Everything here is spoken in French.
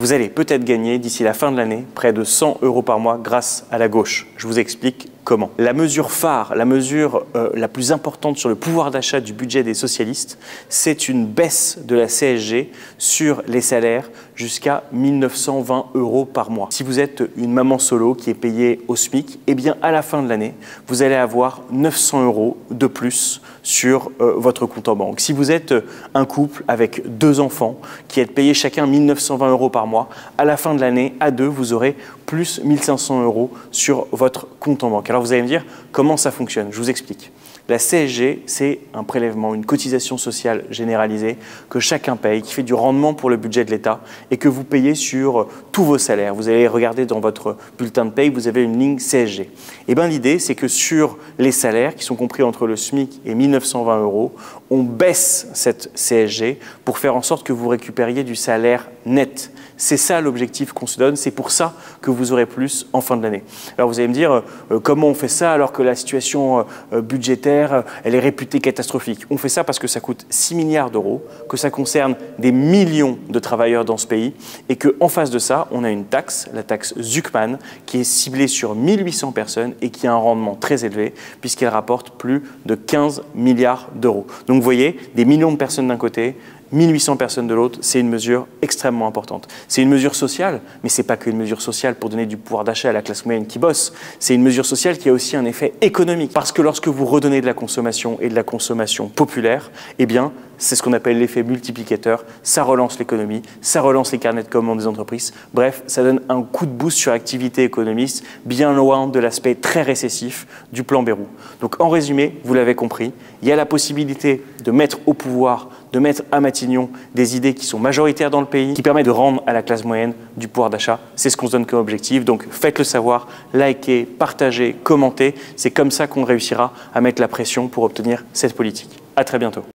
Vous allez peut-être gagner d'ici la fin de l'année près de 100 € par mois grâce à la gauche. Je vous explique comment. La mesure phare, la mesure la plus importante sur le pouvoir d'achat du budget des socialistes, c'est une baisse de la CSG sur les salaires jusqu'à 1 920 € par mois. Si vous êtes une maman solo qui est payée au SMIC, eh bien à la fin de l'année, vous allez avoir 900 € de plus sur votre compte en banque. Si vous êtes un couple avec 2 enfants qui êtes payés chacun 1 920 € par mois, à la fin de l'année, à 2, vous aurez plus 1 500 € sur votre compte en banque. Alors vous allez me dire comment ça fonctionne, je vous explique. La CSG, c'est un prélèvement, une cotisation sociale généralisée que chacun paye, qui fait du rendement pour le budget de l'État et que vous payez sur tous vos salaires. Vous allez regarder dans votre bulletin de paye, vous avez une ligne CSG. Et bien l'idée, c'est que sur les salaires qui sont compris entre le SMIC et 1 920 €, on baisse cette CSG pour faire en sorte que vous récupériez du salaire net. C'est ça l'objectif qu'on se donne, c'est pour ça que vous aurez plus en fin de l'année. Alors vous allez me dire, comment on fait ça alors que la situation budgétaire, elle est réputée catastrophique? On fait ça parce que ça coûte 6 milliards d'euros, que ça concerne des millions de travailleurs dans ce pays et qu'en face de ça, on a une taxe, la taxe Zuckman, qui est ciblée sur 1800 personnes et qui a un rendement très élevé puisqu'elle rapporte plus de 15 milliards d'euros. Donc vous voyez, des millions de personnes d'un côté, 1800 personnes de l'autre, c'est une mesure extrêmement importante. C'est une mesure sociale, mais ce n'est pas qu'une mesure sociale pour donner du pouvoir d'achat à la classe moyenne qui bosse. C'est une mesure sociale qui a aussi un effet économique. Parce que lorsque vous redonnez de la consommation et de la consommation populaire, eh bien, c'est ce qu'on appelle l'effet multiplicateur. Ça relance l'économie, ça relance les carnets de commandes des entreprises. Bref, ça donne un coup de boost sur l'activité économiste, bien loin de l'aspect très récessif du plan Bayrou. Donc en résumé, vous l'avez compris, il y a la possibilité de mettre au pouvoir, de mettre à Matignon des idées qui sont majoritaires dans le pays, qui permettent de rendre à la classe moyenne du pouvoir d'achat. C'est ce qu'on se donne comme objectif. Donc faites-le savoir, likez, partagez, commentez. C'est comme ça qu'on réussira à mettre la pression pour obtenir cette politique. À très bientôt.